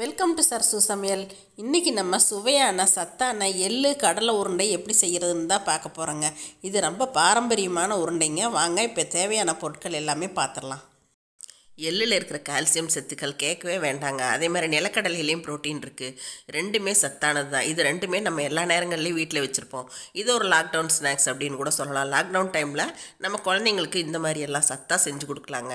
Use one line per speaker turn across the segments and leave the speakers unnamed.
Welcome to Sarasu சமையல். இன்றைக்கி நம்ம சுவையான சத்தான எள்ளு கடலை உருண்டை எப்படி செய்கிறதுன்னு தான் பார்க்க போகிறோங்க. இது ரொம்ப பாரம்பரியமான உருண்டைங்க. வாங்க இப்போ தேவையான பொருட்கள் எல்லாமே பார்த்துடலாம். எள்ளில் இருக்கிற கால்சியம் சத்துக்கள் கேட்கவே வேண்டாங்க. அதே மாதிரி நிலக்கடலையிலையும் ப்ரோட்டீன் இருக்குது. ரெண்டுமே சத்தானது தான். இது ரெண்டுமே நம்ம எல்லா நேரங்கள்லையும் வீட்டில் வச்சுருப்போம். இது ஒரு லாக்டவுன் ஸ்நாக்ஸ் அப்படின்னு கூட சொல்லலாம். லாக்டவுன் டைமில் நம்ம குழந்தைங்களுக்கு இந்த மாதிரி எல்லாம் சத்தாக செஞ்சு கொடுக்கலாங்க.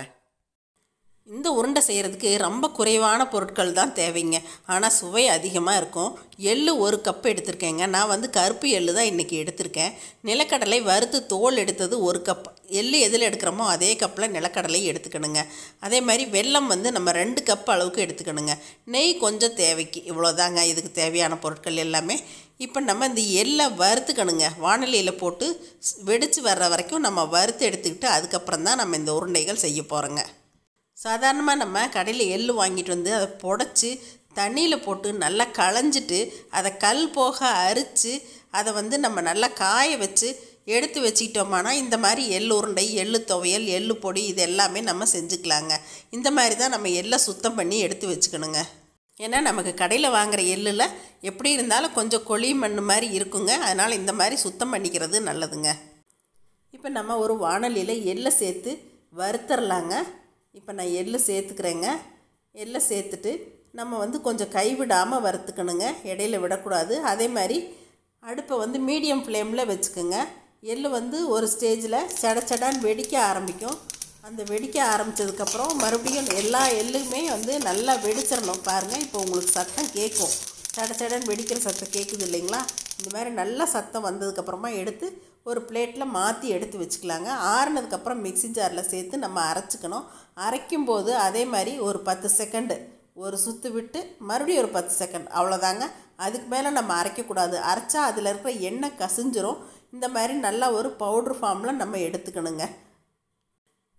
இந்த உருண்டை செய்கிறதுக்கு ரொம்ப குறைவான பொருட்கள் தான் தேவைங்க. ஆனால் சுவை அதிகமாக இருக்கும். எள்ளு 1 கப் எடுத்திருக்கேங்க. நான் கருப்பு எள்ளு தான் இன்றைக்கி எடுத்திருக்கேன். நிலக்கடலை வறுத்து தோல் எடுத்தது 1 கப். எள்ளு எதில் எடுக்கிறோமோ அதே கப்பில் நிலக்கடலை எடுத்துக்கணுங்க. அதே மாதிரி வெல்லம் நம்ம 2 கப் அளவுக்கு எடுத்துக்கணுங்க. நெய் கொஞ்சம் தேவைக்கு. இவ்வளோதாங்க இதுக்கு தேவையான பொருட்கள் எல்லாமே. இப்போ நம்ம இந்த எள்ளை வறுத்துக்கணுங்க. வாணலியில் போட்டு வெடித்து வர்ற வரைக்கும் நம்ம வறுத்து எடுத்துக்கிட்டு அதுக்கப்புறம் தான் நம்ம இந்த உருண்டைகள் செய்ய போகிறோங்க. சாதாரணமாக நம்ம கடையில் எள்ளு வாங்கிட்டு வந்து அதை புடச்சி தண்ணியில் போட்டு நல்லா களைஞ்சிட்டு அதை கல் போக அரித்து அதை நம்ம நல்லா காய வச்சு எடுத்து வச்சுக்கிட்டோம்னா இந்த மாதிரி எள்ளு உருண்டை, எள்ளு துவையல், எள்ளு பொடி இது எல்லாமே நம்ம செஞ்சுக்கலாங்க. இந்த மாதிரி தான் நம்ம எள்ளை சுத்தம் பண்ணி எடுத்து வச்சுக்கணுங்க. ஏன்னா நமக்கு கடையில் வாங்குகிற எள்ளில் எப்படி இருந்தாலும் கொஞ்சம் கொளி மண் மாதிரி இருக்குங்க. அதனால் இந்த மாதிரி சுத்தம் பண்ணிக்கிறது நல்லதுங்க. இப்போ நம்ம ஒரு வாணலியில் எள்ளை சேர்த்து வறுத்தரலாங்க. இப்போ நான் எள்ளு சேர்த்துக்கிறேங்க. எள்ளை சேர்த்துட்டு நம்ம கொஞ்சம் கைவிடாமல் வறுத்துக்கணுங்க. இடையில விடக்கூடாது. அதே மாதிரி அடுப்பை மீடியம் ஃப்ளேமில் வச்சுக்கோங்க. எள்ளு ஒரு ஸ்டேஜில் சடச்சடான்னு வெடிக்க ஆரம்பிக்கும். அந்த வெடிக்க ஆரம்பித்ததுக்கப்புறம் மறுபடியும் எல்லா எள்ளுமே நல்லா வெடிச்சிடணும். பாருங்கள், இப்போ உங்களுக்கு சத்தம் கேட்கும். சடச்சடன்னு வெடிக்கிற சத்தம் கேட்குது இல்லைங்களா? இந்த மாதிரி நல்லா சத்தம் வந்ததுக்கப்புறமா எடுத்து ஒரு பிளேட்டில் மாற்றி எடுத்து வச்சுக்கலாங்க. ஆறுனதுக்கப்புறம் மிக்ஸி ஜாரில் சேர்த்து நம்ம அரைச்சிக்கணும். அரைக்கும்போது அதே மாதிரி ஒரு 10 செகண்டு ஒரு சுற்று விட்டு மறுபடியும் ஒரு 10 செகண்ட், அவ்வளோதாங்க. அதுக்கு மேலே நம்ம அரைக்கக்கூடாது. அரைச்சா அதில் இருக்கிற எண்ணெய் கசிஞ்சிரும். இந்த மாதிரி நல்லா ஒரு பவுட்ரு ஃபார்மில் நம்ம எடுத்துக்கணுங்க.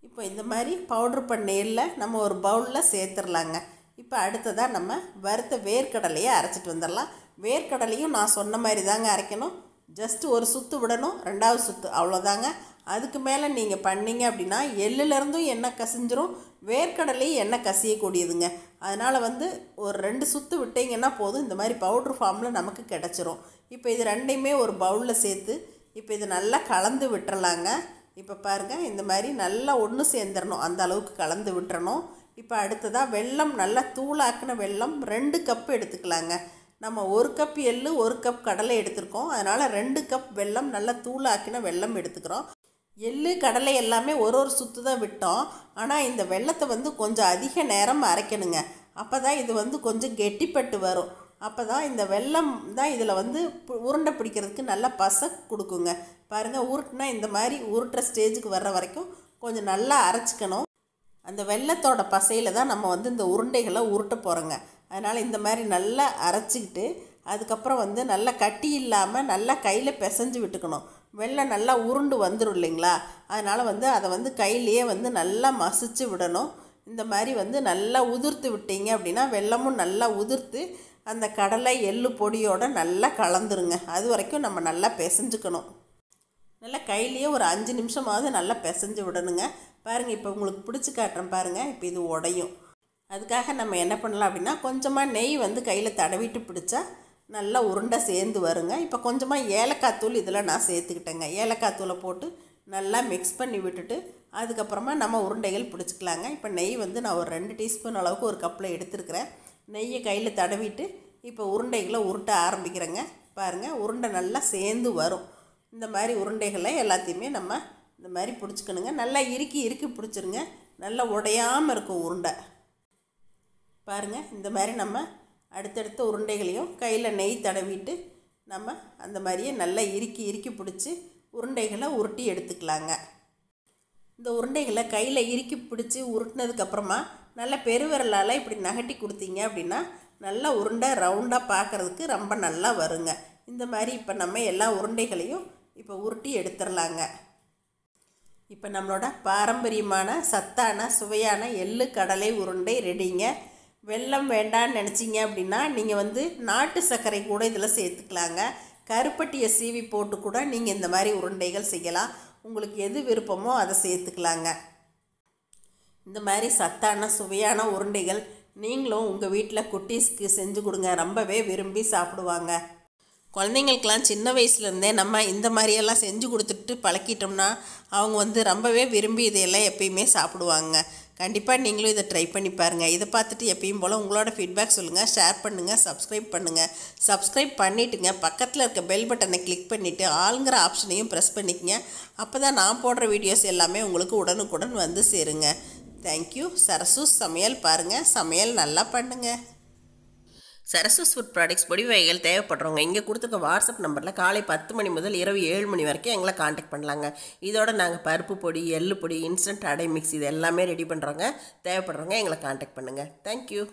இப்போ இந்த மாதிரி பவுட்ரு பண்ண எள்ளை நம்ம ஒரு பவுலில் சேர்த்துடலாங்க. இப்போ அடுத்ததாக நம்ம வறுத்த வேர்க்கடலையை அரைச்சிட்டு வந்துடலாம். வேர்க்கடலையும் நான் சொன்ன மாதிரி தாங்க அரைக்கணும். ஜஸ்ட்டு ஒரு சுற்று விடணும், 2வது சுற்று, அவ்வளோதாங்க. அதுக்கு மேலே நீங்கள் பண்ணிங்க அப்படின்னா எள்ளுலேருந்தும் எண்ணெய் கசிஞ்சிரும், வேர்க்கடலையும் எண்ணெய் கசியக்கூடியதுங்க. அதனால் ஒரு 2 சுற்று விட்டிங்கன்னா போதும். இந்த மாதிரி பவுட்ரு ஃபார்மில் நமக்கு கிடச்சிரும். இப்போ இது ரெண்டையுமே ஒரு பவுலில் சேர்த்து இப்போ இது நல்லா கலந்து விட்டுறலாங்க. இப்போ பாருங்கள், இந்த மாதிரி நல்லா ஒன்று சேர்ந்துடணும். அந்த அளவுக்கு கலந்து விட்டுறணும். இப்போ அடுத்ததாக வெல்லம், நல்லா தூளாக்கின வெல்லம் 2 கப் எடுத்துக்கலாங்க. நம்ம 1 கப் எள்ளு 1 கப் கடலை எடுத்துருக்கோம். அதனால் 2 கப் வெல்லம், நல்லா தூளாக்கின வெல்லம் எடுத்துக்கிறோம். எள்ளு கடலை எல்லாமே ஒரு சுற்று தான் விட்டோம். ஆனால் இந்த வெல்லத்தை கொஞ்சம் அதிக நேரம் அரைக்கணுங்க. அப்போ தான் இது கொஞ்சம் கெட்டிப்பட்டு வரும். அப்போ தான் இந்த வெல்லம் தான் இதில் உருண்டை பிடிக்கிறதுக்கு நல்லா பசை கொடுக்குங்க. பாருங்கள், உருட்டுனா இந்த மாதிரி உருட்டுற ஸ்டேஜுக்கு வர்ற வரைக்கும் கொஞ்சம் நல்லா அரைச்சிக்கணும். அந்த வெல்லத்தோட பசையில் தான் நம்ம இந்த உருண்டைகளை உருட்ட போகிறோங்க. அதனால் இந்த மாதிரி நல்லா அரைச்சிக்கிட்டு அதுக்கப்புறம் நல்லா கட்டி இல்லாமல் நல்லா கையில் பிசைஞ்சு விட்டுக்கணும். வெல்லம் நல்லா உருண்டு வந்துடும் இல்லைங்களா? அதனால் அதை கையிலேயே நல்லா மசிச்சு விடணும். இந்த மாதிரி நல்லா உதிர்த்து விட்டீங்க அப்படின்னா வெல்லமும் நல்லா உதிர்த்து அந்த கடலை எள்ளு பொடியோடு நல்லா கலந்துருங்க. அது வரைக்கும் நம்ம நல்லா பிசைஞ்சுக்கணும். நல்லா கையிலேயே ஒரு 5 நிமிஷமாவது நல்லா பிசைஞ்சு விடணுங்க. பாருங்கள், இப்போ உங்களுக்கு பிடிச்சி காட்டுறேன் பாருங்கள். இப்போ இது உடையும். அதுக்காக நம்ம என்ன பண்ணலாம் அப்படின்னா கொஞ்சமாக நெய் கையில் தடவிட்டு பிடிச்சா நல்லா உருண்டை சேர்ந்து வருங்க. இப்போ கொஞ்சமாக ஏலக்காய் தூள் இதில் நான் சேர்த்துக்கிட்டேங்க. ஏலக்காய் தூளை போட்டு நல்லா மிக்ஸ் பண்ணி விட்டுட்டு அதுக்கப்புறமா நம்ம உருண்டைகள் பிடிச்சிக்கலாங்க. இப்போ நெய் நான் ஒரு 2 டீஸ்பூன் அளவுக்கு ஒரு கப்பில் எடுத்துருக்கிறேன். நெய்யை கையில் தடவிட்டு இப்போ உருண்டைகளை உருட்ட ஆரம்பிக்கிறேங்க. பாருங்கள், உருண்டை நல்லா சேர்ந்து வரும். இந்த மாதிரி உருண்டைகளை எல்லாத்தையுமே நம்ம இந்த மாதிரி பிடிச்சிக்கணுங்க. நல்லா இறுக்கி பிடிச்சிருங்க. நல்லா உடையாமல் இருக்கும் உருண்டை. பாருங்கள், இந்த மாதிரி நம்ம அடுத்தடுத்த உருண்டைகளையும் கையில் நெய் தடவிட்டு நம்ம அந்த மாதிரியே நல்லா இறுக்கி பிடிச்சி உருண்டைகளை உருட்டி எடுத்துக்கலாங்க. இந்த உருண்டைகளை கையில் இறுக்கி பிடிச்சி உருட்டினதுக்கப்புறமா நல்லா பெருவிரலால் இப்படி நகட்டி கொடுத்தீங்க அப்படின்னா நல்லா உருண்டை ரவுண்டாக பார்க்குறதுக்கு ரொம்ப நல்லா வருங்க. இந்த மாதிரி இப்போ நம்ம எல்லா உருண்டைகளையும் இப்போ உருட்டி எடுத்துடலாங்க. இப்போ நம்மளோட பாரம்பரியமான சத்தான சுவையான எள்ளு கடலை உருண்டை ரெடிங்க. வெல்லம் வேண்டான்னு நினச்சிங்க அப்படின்னா நீங்கள் நாட்டு சர்க்கரை கூட இதில் சேர்த்துக்கலாங்க. கருப்பட்டியை சீவி போட்டு கூட நீங்கள் இந்த மாதிரி உருண்டைகள் செய்யலாம். உங்களுக்கு எது விருப்பமோ அதை சேர்த்துக்கலாங்க. இந்த மாதிரி சத்தான சுவையான உருண்டைகள் நீங்களும் உங்கள் வீட்டில் குட்டீஸ்க்கு செஞ்சு கொடுங்க, ரொம்பவே விரும்பி சாப்பிடுவாங்க. குழந்தைங்களுக்கெல்லாம் சின்ன வயசுலேருந்தே நம்ம இந்த மாதிரியெல்லாம் செஞ்சு கொடுத்துட்டு பழக்கிட்டோம்னா அவங்க ரொம்பவே விரும்பி இதையெல்லாம் எப்பயுமே சாப்பிடுவாங்க. கண்டிப்பாக நீங்களும் இதை ட்ரை பண்ணி பாருங்கள். இதை பார்த்துட்டு எப்பயும் போல் உங்களோட ஃபீட்பேக் சொல்லுங்கள், ஷேர் பண்ணுங்கள், சப்ஸ்கிரைப் பண்ணுங்கள். சப்ஸ்கிரைப் பண்ணிவிட்டுங்க, பக்கத்தில் இருக்க பெல் பட்டனை கிளிக் பண்ணிவிட்டு ஆளுங்கிற ஆப்ஷனையும் ப்ரெஸ் பண்ணிக்கங்க. அப்போ தான் நான் போடுற வீடியோஸ் எல்லாமே உங்களுக்கு உடனுக்குடன் வந்து சேருங்க. தேங்க்யூ. சரசூஸ் சமையல் பாருங்கள், சமையல் நல்லா பண்ணுங்கள். சரசூஸ் ஃபுட் ப்ராடக்ட்ஸ் பொடி வகைகள் தேவைப்படுறவங்க இங்கே கொடுத்துருக்க வாட்ஸ்அப் நம்பரில் காலை 10 மணி முதல் இரவு 7 மணி வரைக்கும் எங்களை காண்டாக்ட் பண்ணலாங்க. இதோட நாங்கள் பருப்பு பொடி, எள்ளு பொடி, இன்ஸ்டன்ட் அடை மிக்ஸ் இது எல்லாமே ரெடி பண்ணுறோங்க. தேவைப்படுறவங்க எங்களை காண்டாக்ட் பண்ணுங்கள். தேங்க்யூ.